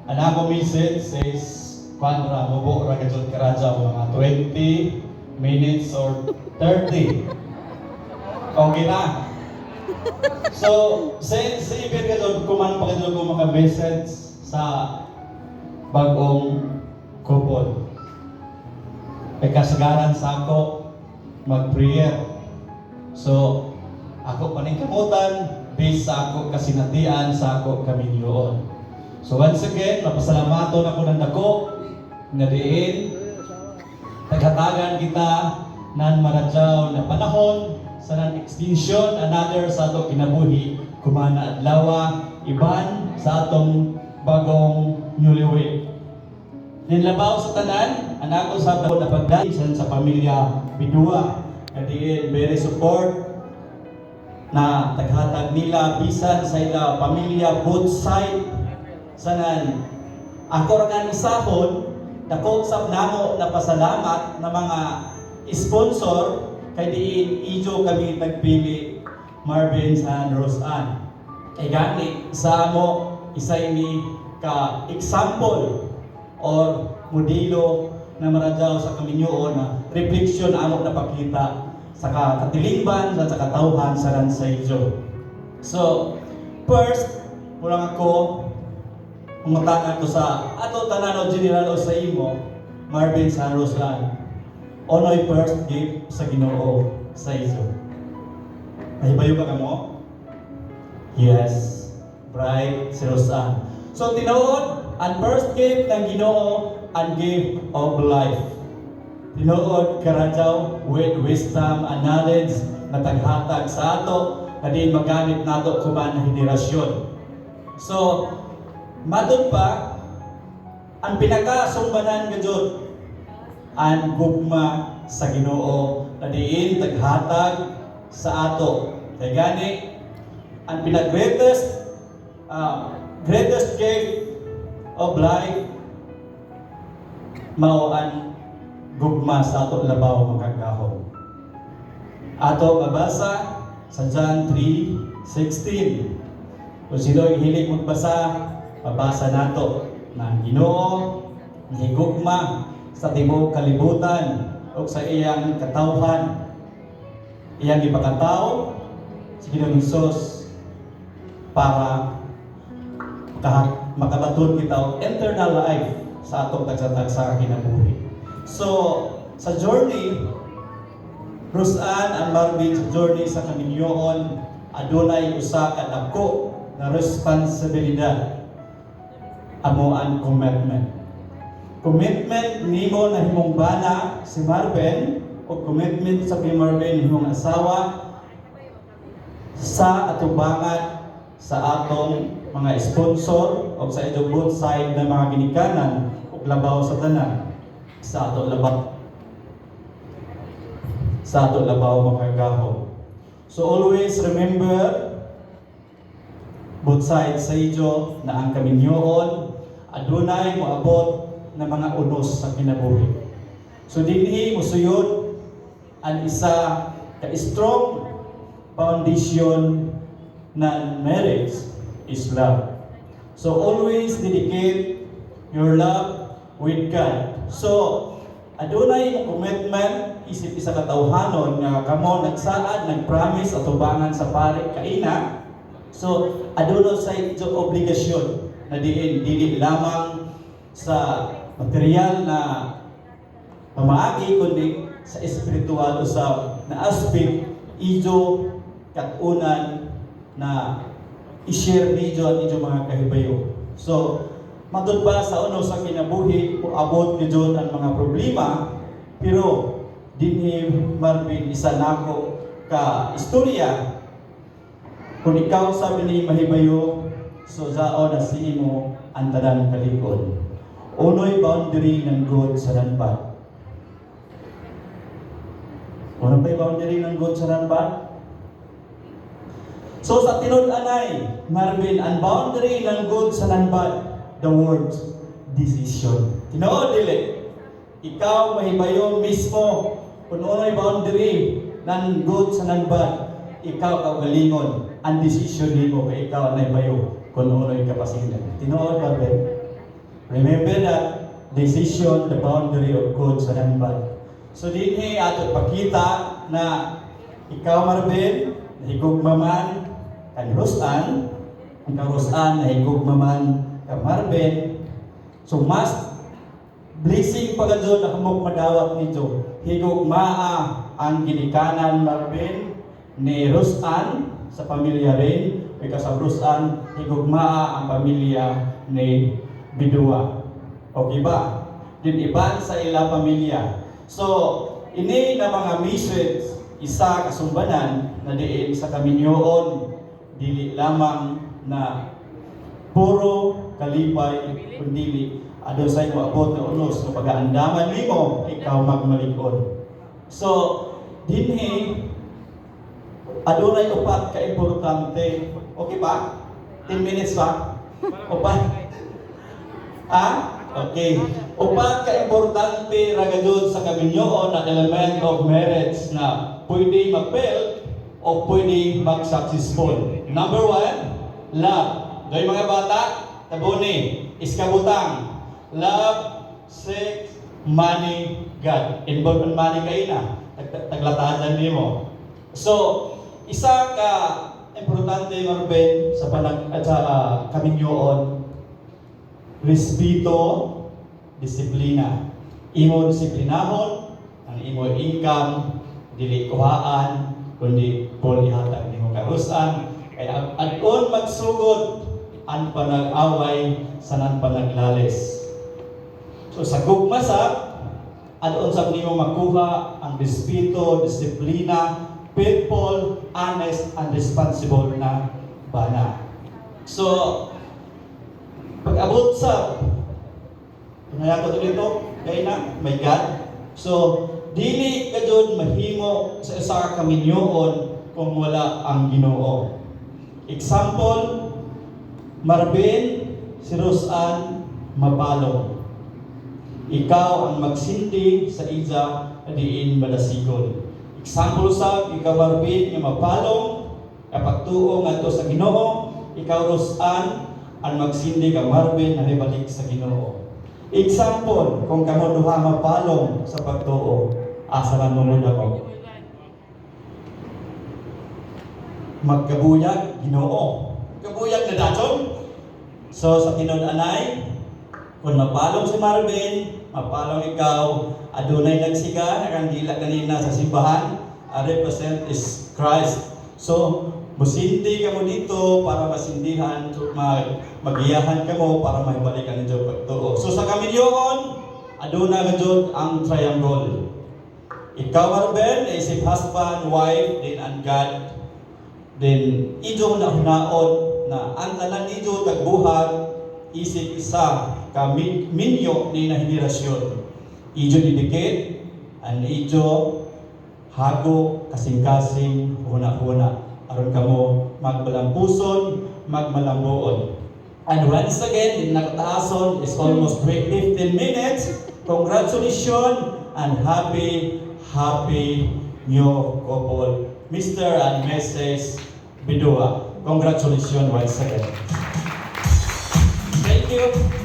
Ang ako message says, Pandra, mubo ra kajud karadya mga 20 minutes or 30. Okay na. So, since ibig kajud kuman pa kajud ko maka-message sa bagong couple. Ay kasagaran sa ako mag-prayer. So, ako paningkamutan based sa ako kasinatian sa ako kaminyoon. So once again, mapasalamaton ako ng dako nga diin taghatagan kita nan maradyaw na panahon sa nan extension another sa ato kinabuhi kumana adlaw iban sa atong bagong newlywed. Ninlabaw sa tanan, anak ko sa ako na pagdaisan sa pamilya bidua nga diin very support na taghatag nila bisan sa ila pamilya both side sanan ako ra kan isahon dako sab namo na pasalamat na mga sponsor kay diin ijo kami nagpili Marvin and Rose Ann. Kay gani sa amo isa ini ka example or modelo na maradyaw sa kaminyoon na reflection amo na pakita sa katilingban at sa katawhan sa Ransayjo. So, first, mulang ako, umatakan ko sa ato tanano general o sa imo, Marvin San Roslan. Onoy first gift sa Ginoo sa iso. Mahibayo ka mo? Yes. Bright si Rosan. So, tinuod, ang first gift ng Ginoo, ang gift of life. Tinuod karadyaw with wisdom and knowledge na taghatag sa ato na di magamit nato kuman na henerasyon. So, matod pa ang pinakasumbanan gayud ang gugma sa Ginoo na diin taghatag sa ato. Kay gani ang pinag-greatest gift of life mao ang gugma sa ato labaw mga kagahom. Ato mabasa sa John 3:16. Kung sino yung hilig magbasa, mabasa nato na ang Ginoo higugma sa tibuok kalibutan o sa iyang katawhan. Iyang ipakataw sa Ginoong Hesus para makabaton kita og eternal life sa atong tagsa-tagsa kinabuhi. So, sa journey, Rosan and Marvin sa journey sa kaminyoon, adunay usa ka dako na responsibilidad. Amo ang commitment. Commitment nimo na himong bana si Marvin o commitment sa Marvin himong asawa sa atubangan sa atong mga sponsor o sa inyong both side na mga ginikanan o labaw sa tanan sa ato labaw mga kagahom. So always remember both sides sa ijo na ang kaminyoon adunay moabot na mga unos sa kinabuhi. So dinhi musuyod ang isa ka strong foundation na marriage is love. So always dedicate your love with God. So adunay commitment isip isa ka tawhanon nga kamo nagsaad nagpromise atubangan sa pare kaina. So aduna sa ito obligasyon na dili lamang sa material na pamaagi kundi sa espiritual usab na aspect ijo katunan na i-share niyo at ijo mga kahibayo. So matod ba sa uno sa kinabuhi abot niyo ang mga problema pero dinhi Marvin isa nako ka istorya kung ikaw sabi ni mahibayo so zao na si imo ang tanan kalikod. Unoy boundary ng God sa nanbat. Ano ba yung boundary ng God sa nanbat? So sa tinud-anay, Marvin, ang boundary ng God sa nanbat, the word decision. Tinuod dili. Ikaw mahibayo mismo kung unoy boundary ng God sa nanbat, ikaw kaugalingon ang decision nimo kay ikaw na ibayo kung unoy kapasilan. Tinuod Marvin. Remember that decision, the boundary of good sa bad. So dinhi ato pakita na ikaw Marvin, nahigugma man kan Rosan, ikaw Rosan nahigugma man ka Marvin. So mas blessing pagado na kamok madawat nito. Higugmaa ang ginikanan Marvin ni Rosan sa pamilya rin. Ika sa Rosan, higugmaa ang pamilya ni Bidua. Okay ba? Din iban sa ila pamilya. So, ini na mga message isa kasumbanan na diin sa kaminyoon dili lamang na puro kalipay kundi adto sa moabot na unos no pagaandaman nimo ikaw magmalig-on. So, dinhi adunay upat ka importante. Okay ba? 10 minutes ba? Upat. Okay. Upat ka importante ragadud sa kaminyoon na element of marriage na pwede mag-fail o pwede mag-successful. Number 1, love. Doy mga bata, tabuni, iskabutang. Love, sex, money, God. Involved in money kayo na. Taglatasan nimo. So, isa ka importante Marvin sa kaminyoon, respeto, disiplina. Imo disiplinahon ang imo income dili kuhaan kundi pol ihatag nimo karusan kaya adun magsugod an panag-away sanan panaglales. So sa gugma sa adun sa nimo makuha ang respeto, disiplina, faithful, honest, and responsible na bana. So pag-abot sa tunaya ko dito, kaya na, my God. So, dili ka doon mahimo sa isa ka kaminyoon kung wala ang Ginoo. Example, Marvin, si Rosan, mapalong. Ikaw ang magsindi sa isa na diin madasigon. Example sa ikaw Marvin, yung mapalong, kapag tuong ato sa Ginoo, ikaw Rosan, ang magsindi ka Marvin na ibalik sa Ginoo. Example, kung kamo duha mapalong sa pagtuo, asa man mo mo? Magkabuyag Ginoo. Kabuyag na daton. So sa tinud-anay, kung mapalong si Marvin, mapalong ikaw, adunay nagsiga, nakandila kanina sa simbahan, represent is Christ. So, musinti ka mo dito para masindihan, magiyahan ka mo para mahibalikan ng Diyos pagtuo. So sa kaminyoon, aduna ka Diyos ang triangle. Ikaw Marvin, isip husband, wife, then and God. Then, ijo na hunaon na ang tanan ijo tagbuhat, isip isa, kaminyo ni na henerasyon. Ijo didikit, and ijo hago, kasing-kasing, huna-huna. Aron kamo magmalampuson, magmalambuon. And once again, in nakataason is almost 15 minutes. Congratulations and happy new couple, Mr. and Mrs. Bidua. Congratulations once again. Thank you.